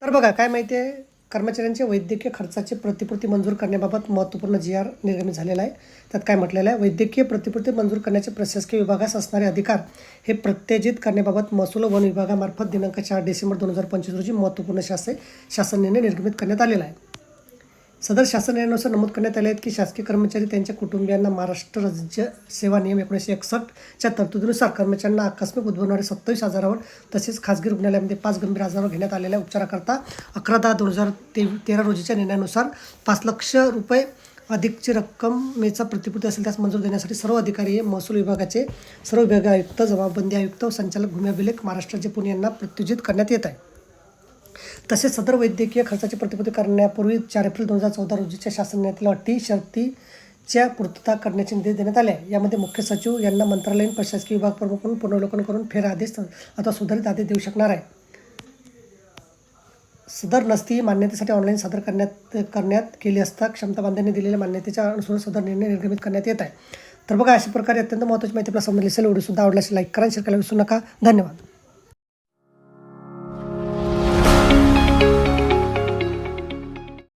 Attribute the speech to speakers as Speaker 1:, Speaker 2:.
Speaker 1: तर बघा काय माहिती आहे, कर्मचाऱ्यांचे वैद्यकीय खर्चाची प्रतिपूर्ती मंजूर करण्याबाबत महत्त्वपूर्ण जी-आर निर्गमित झालेला आहे. त्यात काय म्हटलेलं आहे, वैद्यकीय प्रतिपूर्ती मंजूर करण्याचे प्रशासकीय विभागास असणारे अधिकार हे प्रत्याजित करण्याबाबत महसूल वन विभागामार्फत दिनांक 4 डिसेंबर 2025 रोजी महत्त्वपूर्ण शासन निर्णय निर्गमित करण्यात आलेला आहे. सदर शासन निर्णयानुसार नमूद करण्यात आले आहेत की शासकीय कर्मचारी त्यांच्या कुटुंबियांना महाराष्ट्र राज्य सेवा नियम 1961च्या तरतुदीनुसार कर्मचाऱ्यांना आकस्मिक उद्भवणारे 27,000वर तसेच खाजगी रुग्णालयामध्ये 5 गंभीर आजारावर घेण्यात आलेल्या उपचाराकरता 11/10/2013 रोजीच्या निर्णयानुसार 5 लाख रुपये अधिकची रक्कमेचा प्रतिपूर्ती असेल त्यास मंजूर देण्यासाठी सर्व अधिकारी महसूल विभागाचे सर्व विभाग आयुक्त, जबाबबंदी आयुक्त व संचालक भूमी अभिलेख महाराष्ट्र राज्य पुणे यांना प्रत्युजित करण्यात येत आहे. तसेच सदर वैद्यकीय खर्चाची प्रतिपूर्ती करण्यापूर्वी 4 एप्रिल 2014 रोजीच्या शासन निर्णयातील अटी शर्तीच्या पूर्तता करण्याचे निर्देश देण्यात आले आहे. यामध्ये मुख्य सचिव यांना मंत्रालयीन प्रशासकीय विभाग प्रमुख म्हणून पुनर्वलोकन करून फेर आदेश अथवा सुधारित आदेश देऊ शकणार आहे. सदर नसती मान्यतेसाठी ऑनलाईन सादर करण्यात केली असता क्षमताबांधांनी दिलेल्या मान्यतेच्या अनुसार सदर निर्णय निर्गमित करण्यात येत आहे. तर बघा, अशा प्रकारे अत्यंत महत्त्वाची माहिती आपल्या समोर दिसेल. व्हिडिओ सुद्धा आवडल्यास लाईक करा, शेअर करायला विसरू नका. धन्यवाद.